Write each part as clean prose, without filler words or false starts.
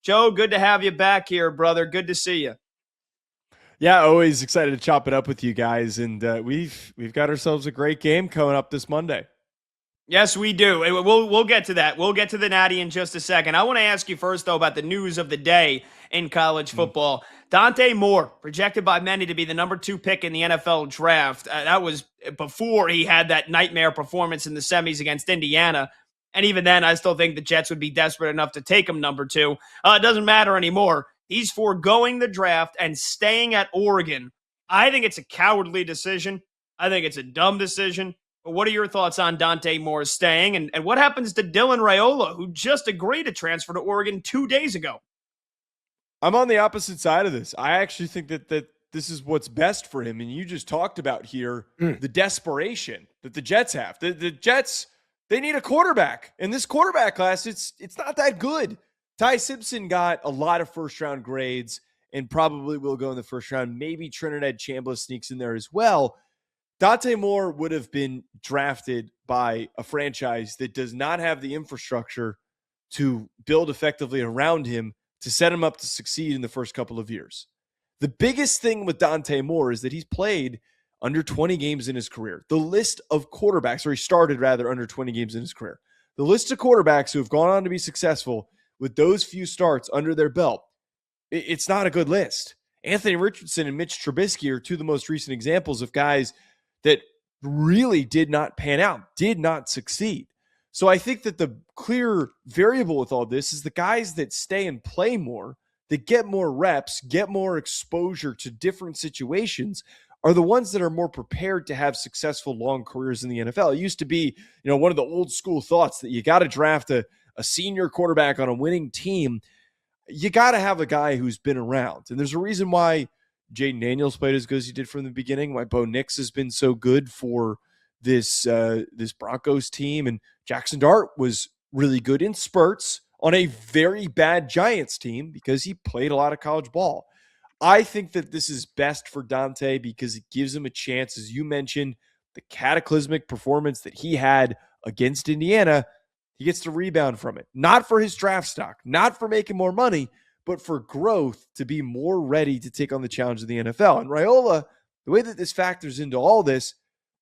Joe, good to have you back here, brother. Good to see you. Yeah, always excited to chop it up with you guys, and we've got ourselves a great game coming up this Monday. Yes, we do. We'll get to that. We'll get to the Natty in just a second. I want to ask you first, though, about the news of the day in college football. Dante Moore, projected by many to be the number 2 pick in the NFL draft. That was before he had that nightmare performance in the semis against Indiana. And even then, I still think the Jets would be desperate enough to take him number 2. It doesn't matter anymore. He's foregoing the draft and staying at Oregon. I think it's a cowardly decision. I think it's a dumb decision. But what are your thoughts on Dante Moore staying? And what happens to Dylan Raiola, who just agreed to transfer to Oregon 2 days ago? I'm on the opposite side of this. I actually think that this is what's best for him. And you just talked about here the desperation that the Jets have. The Jets, they need a quarterback. And this quarterback class, it's not that good. Ty Simpson got a lot of first-round grades and probably will go in the first round. Maybe Trinidad Chambliss sneaks in there as well. Dante Moore would have been drafted by a franchise that does not have the infrastructure to build effectively around him to set him up to succeed in the first couple of years. The biggest thing with Dante Moore is that he's played under 20 games in his career. The list of quarterbacks, or he started rather under 20 games in his career. The list of quarterbacks who have gone on to be successful with those few starts under their belt, it's not a good list. Anthony Richardson and Mitch Trubisky are two of the most recent examples of guys that really did not pan out, did not succeed. So I think that the clear variable with all this is the guys that stay and play more, that get more reps, get more exposure to different situations, are the ones that are more prepared to have successful long careers in the NFL. It used to be, one of the old school thoughts that you got to draft a senior quarterback on a winning team. You got to have a guy who's been around. And there's a reason why Jaden Daniels played as good as he did from the beginning, why Bo Nix has been so good for this Broncos team. And Jackson Dart was really good in spurts on a very bad Giants team because he played a lot of college ball. I think that this is best for Dante because it gives him a chance, as you mentioned, the cataclysmic performance that he had against Indiana. He gets to rebound from it, not for his draft stock, not for making more money, but for growth to be more ready to take on the challenge of the NFL. And Raiola, the way that this factors into all this,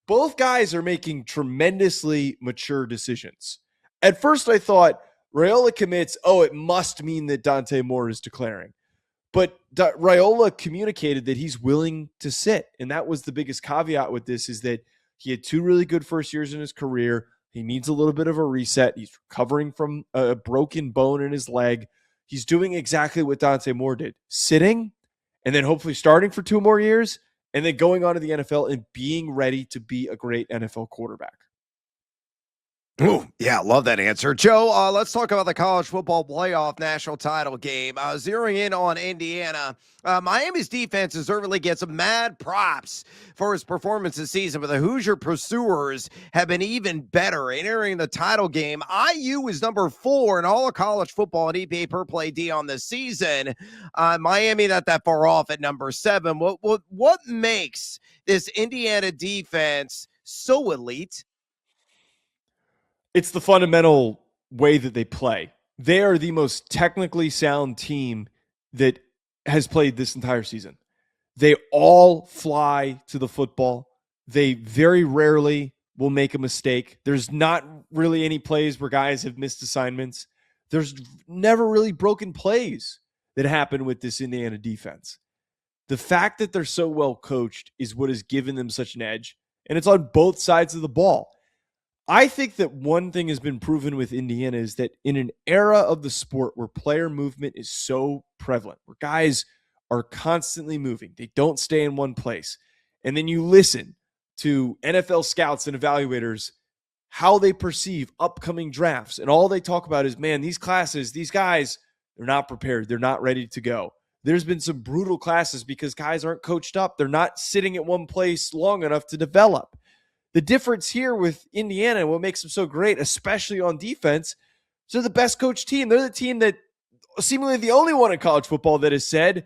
both guys are making tremendously mature decisions. At first, I thought Raiola commits, it must mean that Dante Moore is declaring. But Raiola communicated that he's willing to sit. And that was the biggest caveat with this, is that he had 2 really good first years in his career. He needs a little bit of a reset. He's recovering from a broken bone in his leg. He's doing exactly what Dante Moore did, sitting and then hopefully starting for 2 more years and then going on to the NFL and being ready to be a great NFL quarterback. Ooh, yeah, love that answer. Joe, let's talk about the college football playoff national title game. Zeroing in on Indiana, Miami's defense deservedly gets some mad props for his performance this season, but the Hoosier pursuers have been even better entering the title game. IU is number 4 in all of college football and EPA per play D on this season. Miami not that far off at number 7. What makes this Indiana defense so elite? It's the fundamental way that they play. They are the most technically sound team that has played this entire season. They all fly to the football. They very rarely will make a mistake. There's not really any plays where guys have missed assignments. There's never really broken plays that happen with this Indiana defense. The fact that they're so well coached is what has given them such an edge, and it's on both sides of the ball. I think that one thing has been proven with Indiana is that in an era of the sport where player movement is so prevalent, where guys are constantly moving, they don't stay in one place. And then you listen to NFL scouts and evaluators, how they perceive upcoming drafts. And all they talk about is, man, these classes, these guys, they're not prepared. They're not ready to go. There's been some brutal classes because guys aren't coached up. They're not sitting at one place long enough to develop. The difference here with Indiana, what makes them so great, especially on defense, they're the best coached team. They're the team that seemingly the only one in college football that has said,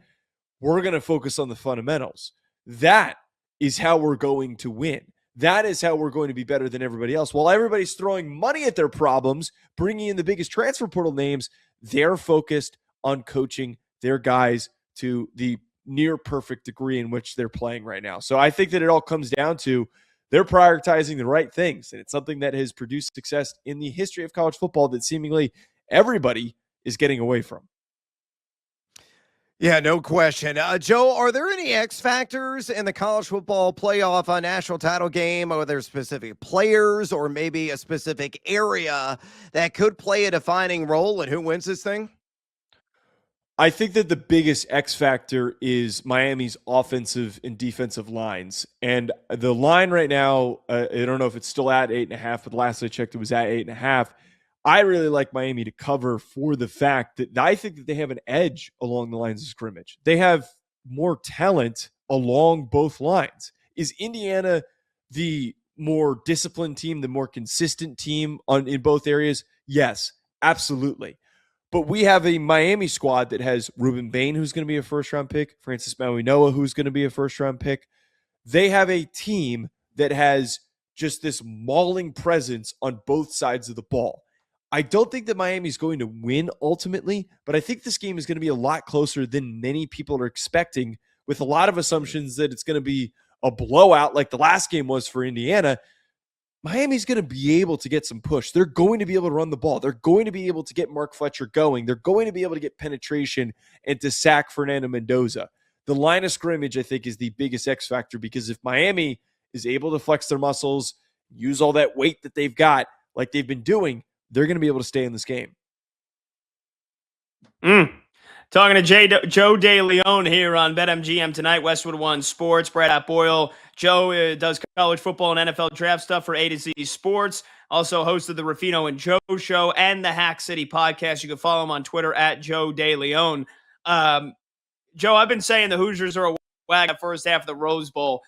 we're going to focus on the fundamentals. That is how we're going to win. That is how we're going to be better than everybody else. While everybody's throwing money at their problems, bringing in the biggest transfer portal names, they're focused on coaching their guys to the near perfect degree in which they're playing right now. So I think that it all comes down to they're prioritizing the right things. And it's something that has produced success in the history of college football that seemingly everybody is getting away from. Yeah, no question. Joe, are there any X factors in the college football playoff national title game? Are there specific players or maybe a specific area that could play a defining role in who wins this thing? I think that the biggest X factor is Miami's offensive and defensive lines. And the line right now, I don't know if it's still at 8.5, but last I checked, it was at 8.5. I really like Miami to cover for the fact that I think that they have an edge along the lines of scrimmage. They have more talent along both lines. Is Indiana the more disciplined team, the more consistent team in both areas? Yes, absolutely. But we have a Miami squad that has Ruben Bain, who's going to be a first-round pick, Francis Mauigoa, who's going to be a first-round pick. They have a team that has just this mauling presence on both sides of the ball. I don't think that Miami's going to win ultimately, but I think this game is going to be a lot closer than many people are expecting, with a lot of assumptions that it's going to be a blowout like the last game was for Indiana. Miami's going to be able to get some push. They're going to be able to run the ball. They're going to be able to get Mark Fletcher going. They're going to be able to get penetration and to sack Fernando Mendoza. The line of scrimmage, I think, is the biggest X factor, because if Miami is able to flex their muscles, use all that weight that they've got like they've been doing, they're going to be able to stay in this game. Talking to Joe DeLeone here on BetMGM tonight, Westwood One Sports. Brad at Boyle. Joe does college football and NFL draft stuff for A to Z Sports. Also hosted the Ruffino and Joe Show and the Hack City podcast. You can follow him on Twitter at Joe DeLeone. Joe, I've been saying the Hoosiers are a wag at first half of the Rose Bowl.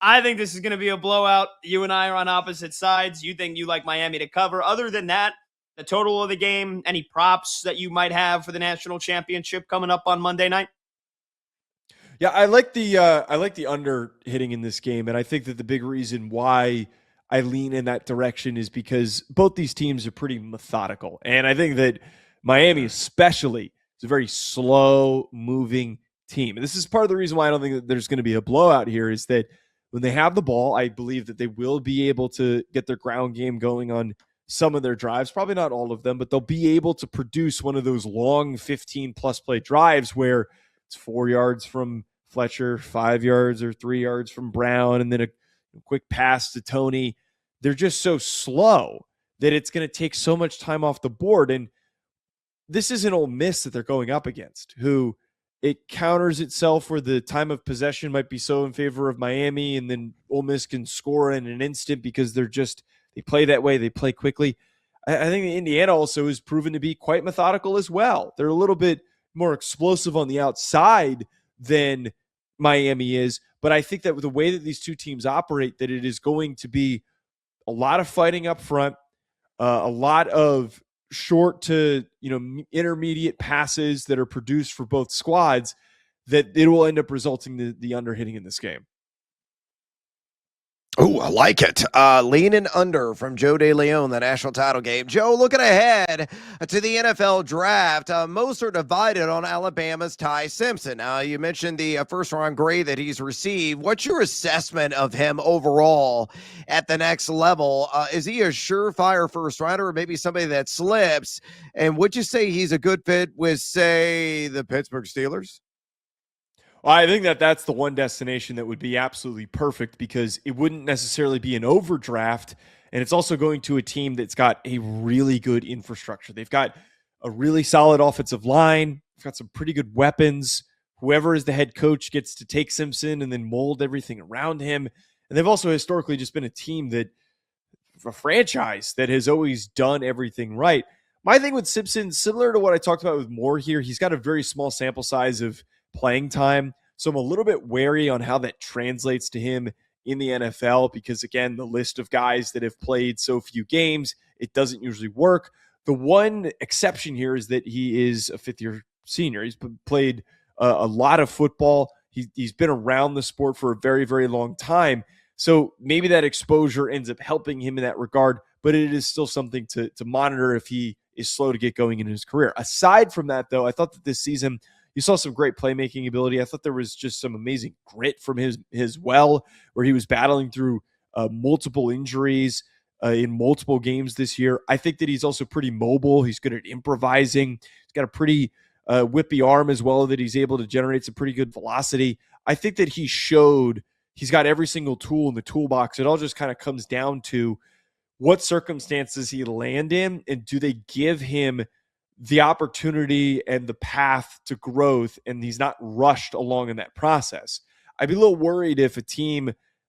I think this is going to be a blowout. You and I are on opposite sides. You think you like Miami to cover. Other than that, the total of the game, any props that you might have for the national championship coming up on Monday night? Yeah, I like the under hitting in this game, and I think that the big reason why I lean in that direction is because both these teams are pretty methodical, and I think that Miami especially is a very slow-moving team. And this is part of the reason why I don't think that there's going to be a blowout here, is that when they have the ball, I believe that they will be able to get their ground game going on some of their drives, probably not all of them, but they'll be able to produce one of those long 15-plus play drives where it's 4 yards from Fletcher, 5 yards or 3 yards from Brown, and then a quick pass to Tony. They're just so slow that it's going to take so much time off the board. And this isn't Ole Miss that they're going up against, who it counters itself where the time of possession might be so in favor of Miami, and then Ole Miss can score in an instant because they play that way. They play quickly. I think Indiana also is proven to be quite methodical as well. They're a little bit more explosive on the outside than Miami is, but I think that with the way that these two teams operate, that it is going to be a lot of fighting up front, a lot of short to intermediate passes that are produced for both squads, that it will end up resulting the under hitting in this game. Oh, I like it. Leaning under from Joe DeLeone, the national title game. Joe, looking ahead to the NFL draft, most are divided on Alabama's Ty Simpson. You mentioned the first-round grade that he's received. What's your assessment of him overall at the next level? Is he a surefire first-rounder, or maybe somebody that slips? And would you say he's a good fit with, say, the Pittsburgh Steelers? Well, I think that that's the one destination that would be absolutely perfect, because it wouldn't necessarily be an overdraft, and it's also going to a team that's got a really good infrastructure. They've got a really solid offensive line. They've got some pretty good weapons. Whoever is the head coach gets to take Simpson and then mold everything around him. And they've also historically just been a franchise that has always done everything right. My thing with Simpson, similar to what I talked about with Moore here, he's got a very small sample size of playing time. So I'm a little bit wary on how that translates to him in the NFL, because again, the list of guys that have played so few games, it doesn't usually work. The one exception here is that he is a fifth-year senior. He's played a lot of football. He's been around the sport for a very, very long time. So maybe that exposure ends up helping him in that regard, but it is still something to monitor if he is slow to get going in his career. Aside from that, though, I thought that this season you saw some great playmaking ability. I thought there was just some amazing grit from his where he was battling through multiple injuries in multiple games this year. I think that he's also pretty mobile. He's good at improvising. He's got a pretty whippy arm as well that he's able to generate some pretty good velocity. I think that he showed he's got every single tool in the toolbox. It all just kind of comes down to what circumstances he land in, and do they give him the opportunity and the path to growth, and he's not rushed along in that process. I'd be a little worried if a team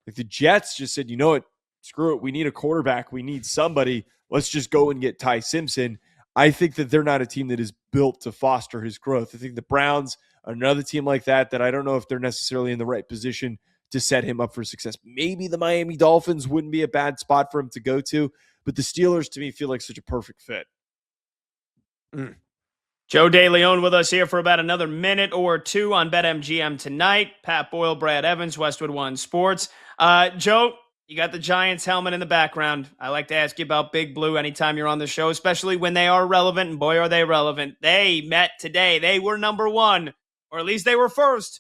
like the Jets just said, you know what, screw it, we need a quarterback, we need somebody, let's just go and get Ty Simpson. I think that they're not a team that is built to foster his growth. I think the Browns are another team like that I don't know if they're necessarily in the right position to set him up for success. Maybe the Miami Dolphins wouldn't be a bad spot for him to go to, but the Steelers to me feel like such a perfect fit. Joe DeLeone with us here for about another minute or two on BetMGM tonight. Pat Boyle, Brad Evans, Westwood One Sports. Joe, you got the Giants helmet in the background. I like to ask you about Big Blue anytime you're on the show, especially when they are relevant, and boy, are they relevant. They met today. They were number one, or at least they were first,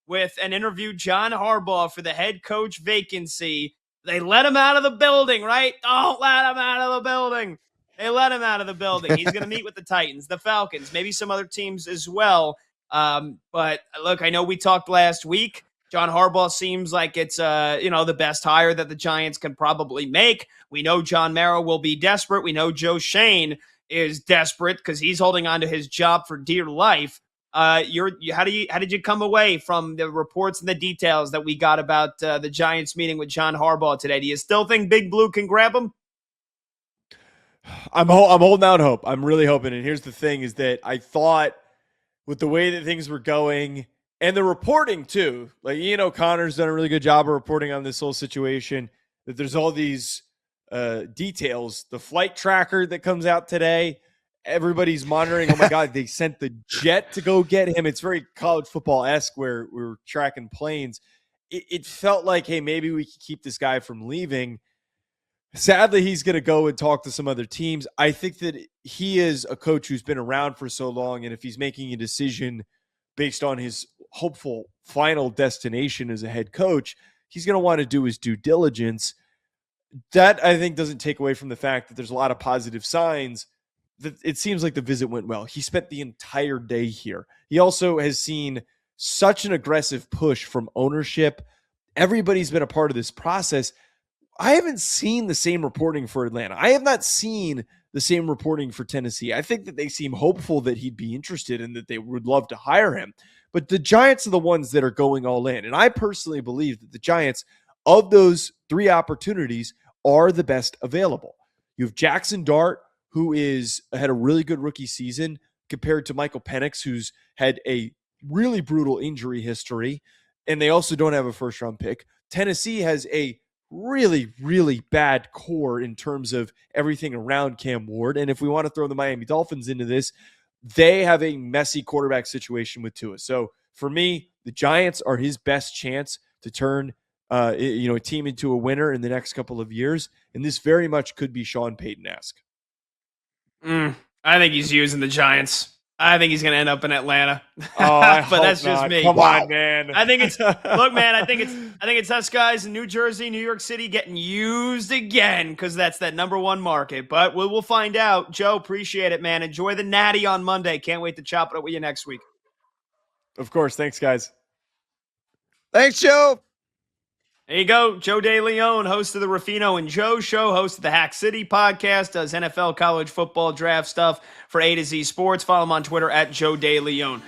with an interview John Harbaugh for the head coach vacancy. They let him out of the building, right? Don't let him out of the building. They let him out of the building. He's going to meet with the Titans, the Falcons, maybe some other teams as well. But look, I know we talked last week. John Harbaugh seems like it's the best hire that the Giants can probably make. We know John Mara will be desperate. We know Joe Shane is desperate because he's holding on to his job for dear life. How did you come away from the reports and the details that we got about the Giants meeting with John Harbaugh today? Do you still think Big Blue can grab him? I'm holding out hope. I'm really hoping. And here's the thing is that I thought with the way that things were going and the reporting too, like Ian O'Connor's done a really good job of reporting on this whole situation, that there's all these details. The flight tracker that comes out today, everybody's monitoring. Oh my God, they sent the jet to go get him. It's very college football-esque where we're tracking planes. It felt like, hey, maybe we could keep this guy from leaving. Sadly, he's going to go and talk to some other teams. I think that he is a coach who's been around for so long, and if he's making a decision based on his hopeful final destination as a head coach, he's going to want to do his due diligence. That, I think, doesn't take away from the fact that there's a lot of positive signs. That it seems like the visit went well. He spent the entire day here. He also has seen such an aggressive push from ownership. Everybody's been a part of this process. I haven't seen the same reporting for Atlanta. I have not seen the same reporting for Tennessee. I think that they seem hopeful that he'd be interested and that they would love to hire him. But the Giants are the ones that are going all in. And I personally believe that the Giants, of those three opportunities, are the best available. You have Jackson Dart, who had a really good rookie season compared to Michael Penix, who's had a really brutal injury history. And they also don't have a first-round pick. Tennessee has a really, really bad core in terms of everything around Cam Ward. And if we want to throw the Miami Dolphins into this, they have a messy quarterback situation with Tua. So for me, the Giants are his best chance to turn a team into a winner in the next couple of years. And this very much could be Sean Payton-esque. I think he's using the Giants. I think he's going to end up in Atlanta. Oh, but that's just me. Come on, man. I think it's I think it's us guys in New Jersey, New York City getting used again because that's that number one market. But we'll find out. Joe, appreciate it, man. Enjoy the Natty on Monday. Can't wait to chop it up with you next week. Of course. Thanks, guys. Thanks, Joe. There you go. Joe DeLeone, host of the Ruffino and Joe Show, host of the Hack City podcast, does NFL college football draft stuff for A to Z Sports. Follow him on Twitter at Joe DeLeone.